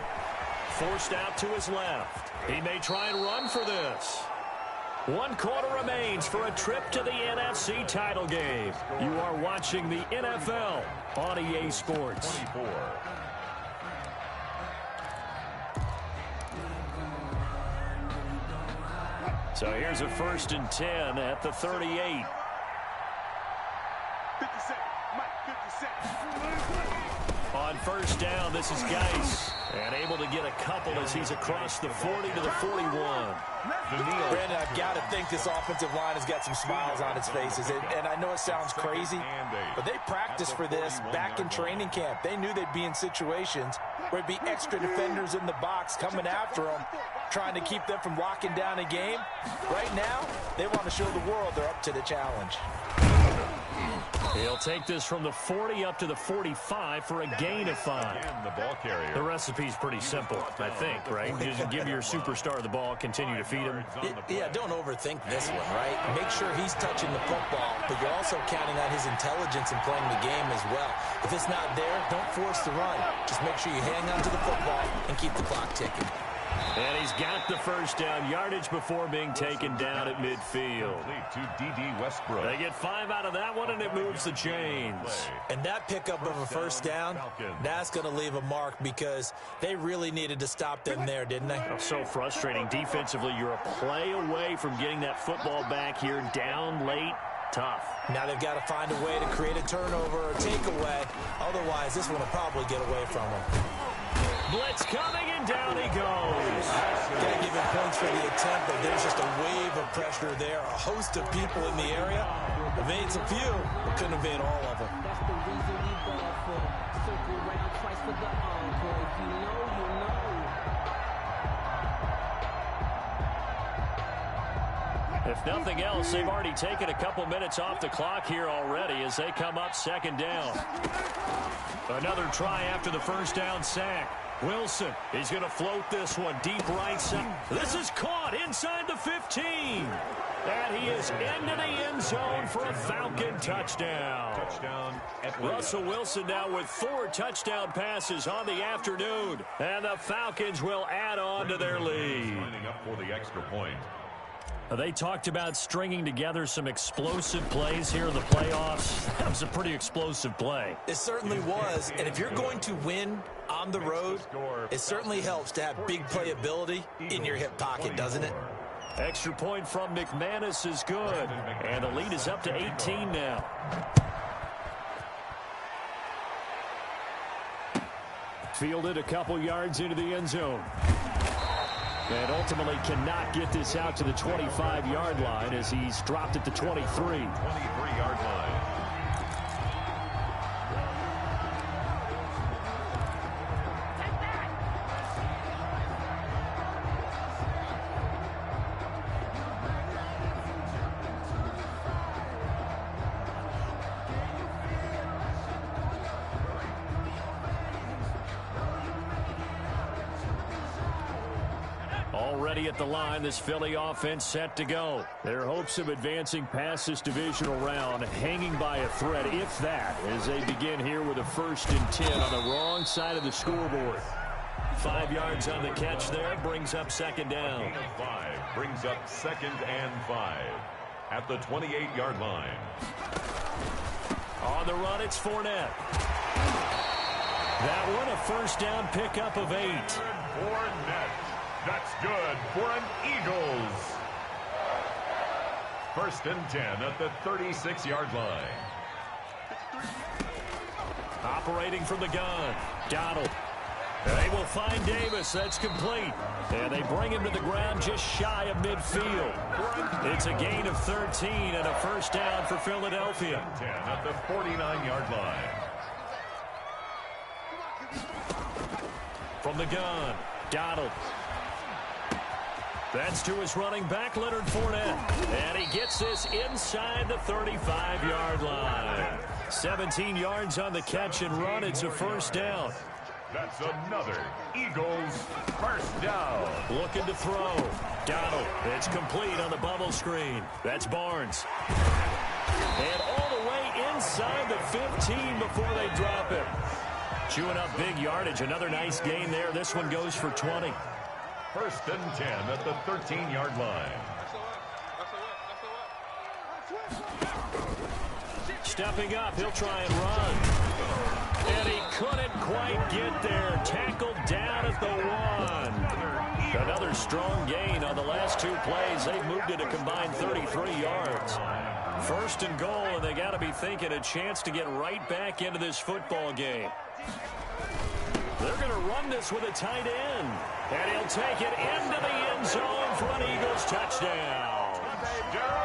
S2: Forced out to his left. He may try and run for this. 1 quarter remains for a trip to the NFC title game. You are watching the NFL on EA Sports.
S1: 24.
S2: So here's a 1st and 10 at the 38.
S4: 50 seconds. Mike, 50 seconds.
S2: On first down, this is Geis. And able to get a couple as he's across the 40 to the 41.
S3: Brandon, I've got to think this offensive line has got some smiles on its faces. And I know it sounds crazy, but they practiced for this back in training camp. They knew they'd be in situations where it'd be extra defenders in the box coming after them, trying to keep them from locking down a game. Right now, they want to show the world they're up to the challenge.
S2: He'll take this from the 40 up to the 45 for a gain of 5.
S1: And the ball carrier.
S2: The recipe's pretty simple, I think, right? Just give your superstar the ball, continue to feed him.
S3: Yeah, don't overthink this one, right? Make sure he's touching the football, but you're also counting on his intelligence in playing the game as well. If it's not there, don't force the run. Just make sure you hang on to the football and keep the clock ticking.
S2: And he's got the first down yardage before being taken down at midfield.
S1: To D.D. Westbrook.
S2: They get 5 out of that one, and it moves the chains.
S3: And that pickup of a first down, that's going to leave a mark because they really needed to stop them there, didn't they?
S2: So frustrating. Defensively, you're a play away from getting that football back here down late. Tough.
S3: Now they've got to find a way to create a turnover or takeaway. Otherwise, this one will probably get away from them.
S2: Blitz coming, and down he goes.
S3: Got to give him points for the attempt, but there's just a wave of pressure there. A host of people in the area. Evades a few, but couldn't evade all of them.
S5: That's the reason we ball for. Circle round twice for the encore. If you know, you know.
S2: If nothing else, they've already taken a couple minutes off the clock here already as they come up second down. Another try after the first down sack. Wilson, he's going to float this one deep right side. This is caught inside the 15. And he is into the end zone for a Falcon touchdown. Russell Wilson now with 4 touchdown passes on the afternoon. And the Falcons will add on to their lead.
S1: Lining up for the extra point.
S2: They talked about stringing together some explosive plays here in the playoffs. That was a pretty explosive play.
S3: It certainly was. And if you're going to win on the road, it certainly helps to have big playability in your hip pocket, doesn't it?
S2: Extra point from McManus is good. And the lead is up to 18 now. Fielded a couple yards into the end zone. And ultimately cannot get this out to the 25-yard line as he's dropped at the 23.
S1: 23-yard line.
S2: Already at the line, this Philly offense set to go. Their hopes of advancing past this divisional round hanging by a thread, if that, as they begin here with a 1st and 10 on the wrong side of the scoreboard. 5 yards on the catch there, brings up 2nd down.
S1: Gain of 5 brings up 2nd and 5 at the 28-yard line.
S2: On the run, it's Fournette. That one, a 1st down pickup of 8.
S1: Fournette. That's good for an Eagles. 1st and 10 at the 36-yard line.
S2: Operating from the gun. Donald. They will find Davis. That's complete. And they bring him to the ground just shy of midfield. It's a gain of 13 and a 1st down for Philadelphia.
S1: 10 at the 49-yard line.
S2: From the gun. Donald. That's to his running back, Leonard Fournette. And he gets this inside the 35-yard line. 17 yards on the catch and run. It's a 1st down.
S1: That's another Eagles 1st down.
S2: Looking to throw. Donald. It's complete on the bubble screen. That's Barnes. And all the way inside the 15 before they drop him. Chewing up big yardage. Another nice gain there. This one goes for 20.
S1: 1st and 10 at the 13-yard line.
S2: Stepping up, he'll try and run. And he couldn't quite get there. Tackled down at the 1. Another strong gain on the last 2 plays. They've moved it a combined 33 yards. 1st and goal, and they got to be thinking a chance to get right back into this football game. They're going to run this with a tight end. And he'll take it into the end zone for an Eagles touchdown.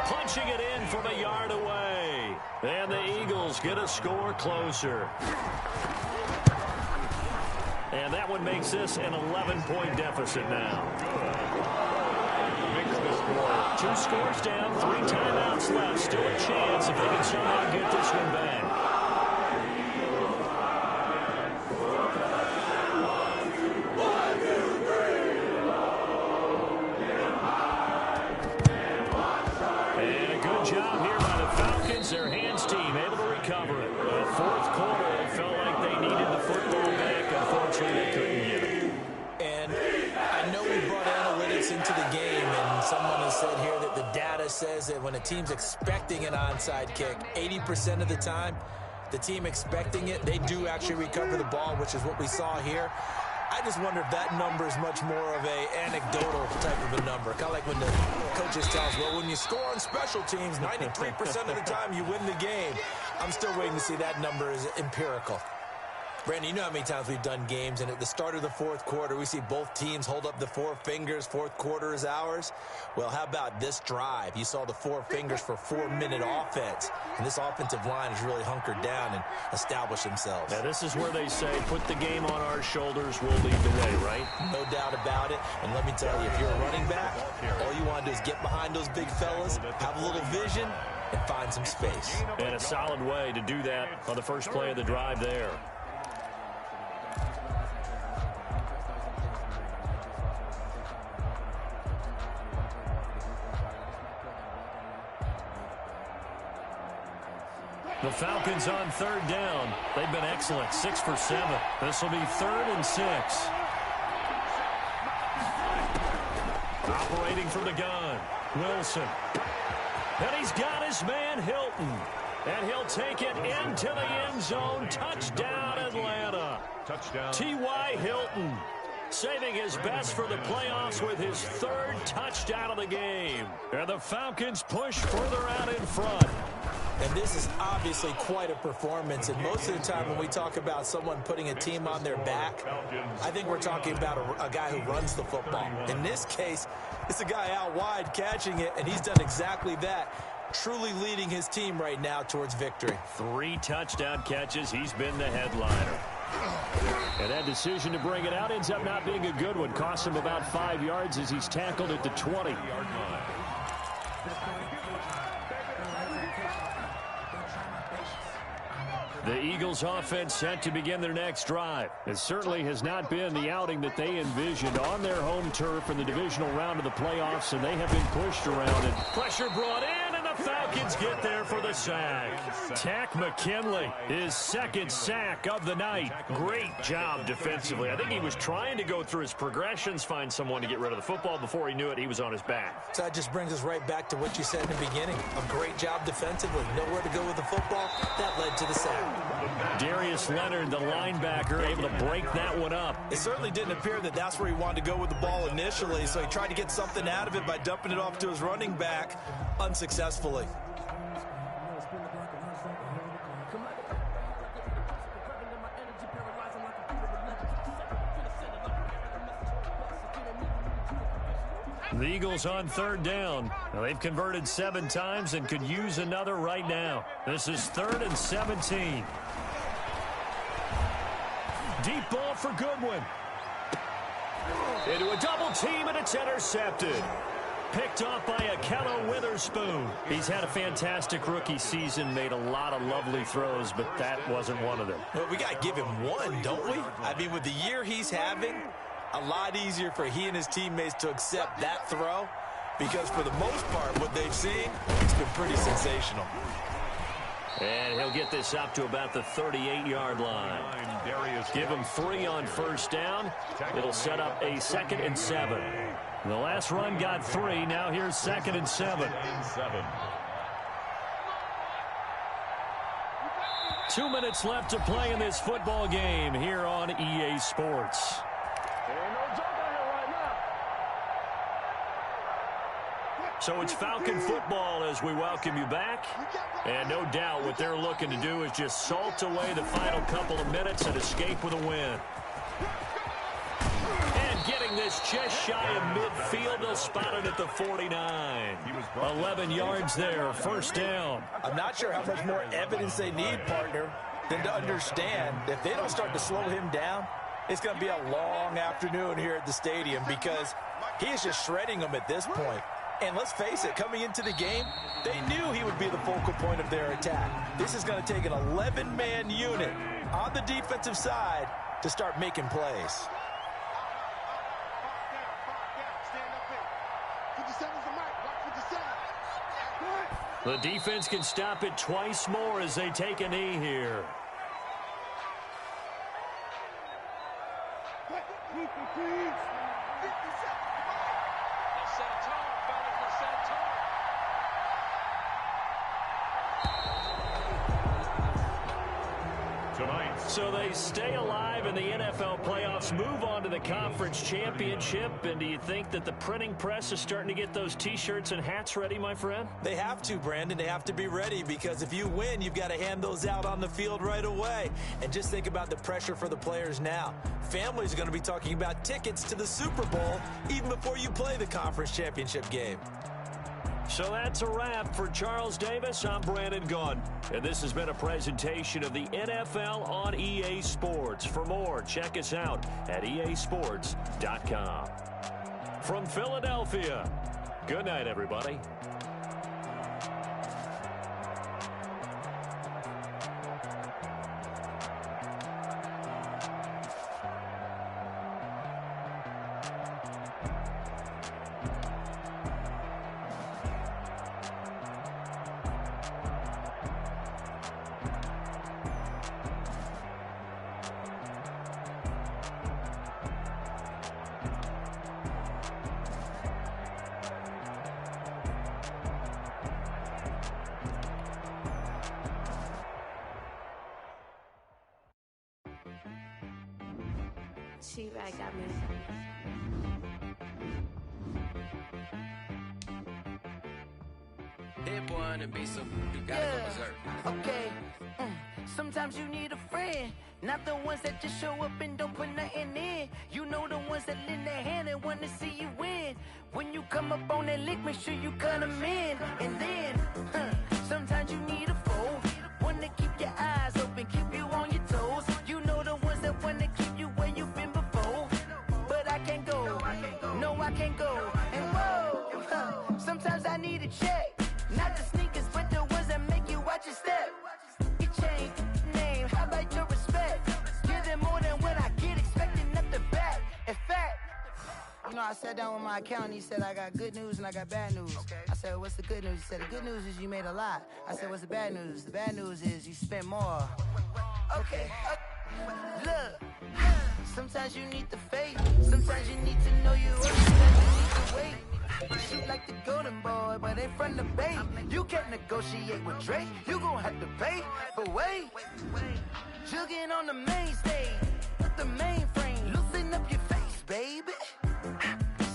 S2: Punching it in from a yard away. And the Eagles get a score closer. And that one makes this an 11-point deficit now.
S1: Makes the score.
S2: 2 scores down, 3 timeouts left. Still a chance if they can somehow get this one back. Job here by the Falcons, their hands team able to recover it. The 4th quarter, it felt like they needed the football back. Unfortunately, they couldn't get it.
S3: And I know we brought analytics into the game, and someone has said here that the data says that when a team's expecting an onside kick, 80% of the time, the team expecting it, they do actually recover the ball, which is what we saw here. I just wonder if that number is much more of a anecdotal type of a number. Kind of like when the coaches tell us, well, when you score on special teams, 93% of the time you win the game. I'm still waiting to see that number is empirical. Brandon, you know how many times we've done games, and at the start of the 4th quarter, we see both teams hold up the 4 fingers, 4th quarter is ours. Well, how about this drive? You saw the 4 fingers for 4-minute offense, and this offensive line has really hunkered down and established themselves.
S2: Now, this is where they say, put the game on our shoulders, we'll lead the way, right?
S3: No doubt about it, and let me tell you, if you're a running back, all you want to do is get behind those big fellas, have a little vision, and find some space.
S2: And a solid way to do that on the first play of the drive there. The Falcons on 3rd down. They've been excellent, 6 for 7. This will be 3rd and 6. Operating from the gun, Wilson. And he's got his man, Hilton. And he'll take it into the end zone. Touchdown, Atlanta.
S1: Touchdown.
S2: T.Y. Hilton saving his best for the playoffs with his 3rd touchdown of the game. And the Falcons push further out in front.
S3: And this is obviously quite a performance. And most of the time when we talk about someone putting a team on their back, I think we're talking about a guy who runs the football. In this case, it's a guy out wide catching it, and he's done exactly that, truly leading his team right now towards victory.
S2: 3 touchdown catches. He's been the headliner. And that decision to bring it out ends up not being a good one. Cost him about 5 yards as he's tackled at the 20-yard line. The Eagles offense set to begin their next drive. It certainly has not been the outing that they envisioned on their home turf in the divisional round of the playoffs, and they have been pushed around it. Pressure brought in, and the Falcons get there for the sack. Tack McKinley, his second sack of the night. Great job defensively. I think he was trying to go through his progressions, find someone to get rid of the football. Before he knew it, he was on his back.
S3: So that just brings us right back to what you said in the beginning. A great job defensively. Nowhere to go with the football. That led to the sack.
S2: Darius Leonard, the linebacker, able to break that one up.
S3: It certainly didn't appear that that's where he wanted to go with the ball initially, so he tried to get something out of it by dumping it off to his running back unsuccessfully.
S2: The Eagles on 3rd down. Now, they've converted 7 times and could use another right now. This is 3rd and 17. Deep ball for Goodwin. Into a double team, and it's intercepted. Picked off by Akello Witherspoon. He's had a fantastic rookie season, made a lot of lovely throws, but that wasn't one of them.
S3: Well, we got to give him one, don't we? I mean, with the year he's having, a lot easier for he and his teammates to accept that throw, because for the most part, what they've seen, it's been pretty sensational.
S2: And he'll get this up to about the 38-yard line. Give him 3 on 1st down. It'll set up a 2nd and 7. The last run got 3. Now here's 2nd and 7. 2 minutes left to play in this football game here on EA Sports. So it's Falcon football as we welcome you back. And no doubt what they're looking to do is just salt away the final couple of minutes and escape with a win. And getting this just shy of midfield, they'll spot it at the 49. 11 yards there, 1st down.
S3: I'm not sure how much more evidence they need, partner, than to understand that if they don't start to slow him down, it's going to be a long afternoon here at the stadium, because he is just shredding them at this point. And let's face it, coming into the game, they knew he would be the focal point of their attack. This is going to take an 11-man unit on the defensive side to start making plays.
S2: The defense can stop it twice more as they take a knee here. So they stay alive in the NFL playoffs, move on to the conference championship. And do you think that the printing press is starting to get those T-shirts and hats ready, my friend?
S3: They have to, Brandon. They have to be ready, because if you win, you've got to hand those out on the field right away. And just think about the pressure for the players now. Families are going to be talking about tickets to the Super Bowl even before you play the conference championship game.
S2: So that's a wrap for Charles Davis. I'm Brandon Gunn, and this has been a presentation of the NFL on EA Sports. For more, check us out at easports.com. From Philadelphia, good night, everybody.
S6: She-Rag got me.
S7: it, boy, to be so you gotta go berserk.
S8: Okay. Sometimes you need a friend, not the ones that just show up and don't put nothing in. You know the ones that lend their hand and want to see you win. When you come up on that lick, make sure you cut them in. And then, sometimes you need a foe, one to keep your eyes open, keep you on your toes. You know the ones that want to keep you where you've been before. But I can't go, no I can't go. And whoa, sometimes I need a check, not the sneakers, but the ones that make you watch your step. You change name, how about your respect? Give them more than what I get, expecting nothing back. In fact, you know, I sat down with my accountant, he said I got good news and I got bad news. I said, what's the good news? He said, the good news is you made a lot. I said, what's the bad news? The bad news is you spent more. Okay, look, sometimes you need the faith, sometimes you need to know you worth, sometimes you need to wait. Shoot like the golden boy, but ain't from the bay. You can't negotiate with Drake, you gon' have to pay. But wait, jugging on the main stage, with the mainframe, loosen up your face, baby.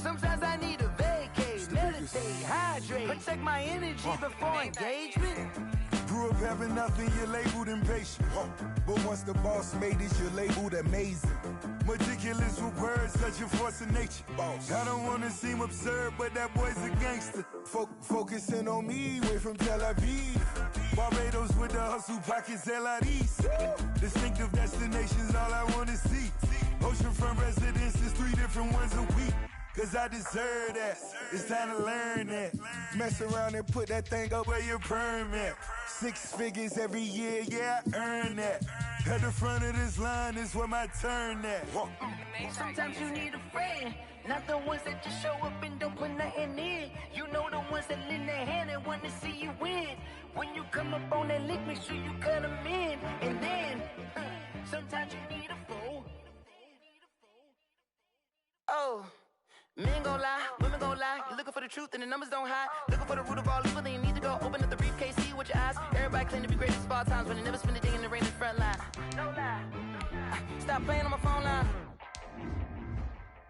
S8: Sometimes I need a vacate, meditate, hydrate, protect my energy before engagement.
S9: Grew up having nothing, you're labeled impatient. But once the boss made it, you're labeled amazing. Meticulous with words, such a force of nature. I don't wanna seem absurd, but that boy's a gangster. Focusing on me, way from Tel Aviv. Barbados with the hustle pockets, LIDs. Distinctive destinations, all I wanna see. Oceanfront residences, 3 different ones a week. Cause I deserve that, it's time to learn that. Mess around and put that thing up where your perm at. 6 figures every year, yeah, I earn that. At the front of this line is where my turn at.
S8: Sometimes you need a friend, not the ones that just show up and don't put nothing in. You know the ones that lend their hand and want to see you win. When you come up on that lick, make sure you cut them in. And then, sometimes you need a fool. Oh. Men gon' lie, women gon' lie. You're looking for the truth and the numbers don't hide. Looking for the root of all evil, then you need to go open up the briefcase, see with your eyes. Everybody claim to be greatest of all times, but they never spend a day in the rain in the front line. No lie. Stop playing on my phone line.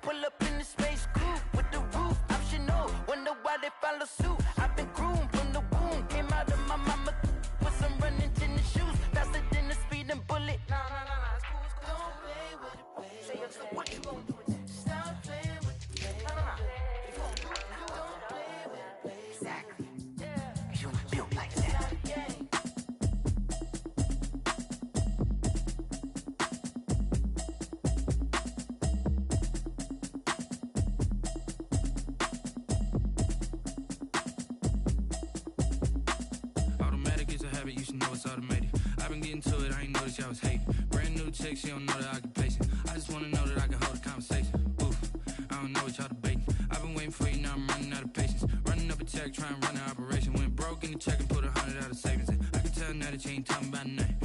S8: Pull up in the space coupe with the roof optional. Wonder why they follow suit. I've been groomed from the womb. Came out of my mama with some running tennis shoes. Faster than the speeding bullet. Nah, it's cool, it's cool. Don't play with it, baby. Say so what you gon' do with it? Stop playing with it, baby. If you gon' do it, you don't play with it, baby. Exactly. You built like that.
S10: You should know it's automated. I've been getting to it, I ain't noticed y'all was hating. Brand new chick, she don't know the occupation. I just wanna know that I can hold a conversation. Oof, I don't know what y'all debating. I've been waiting for you, now I'm running out of patience. Running up a check, trying to run an operation. Went broke in the check and put 100 out of savings in. I can tell now that you ain't talking about nothing.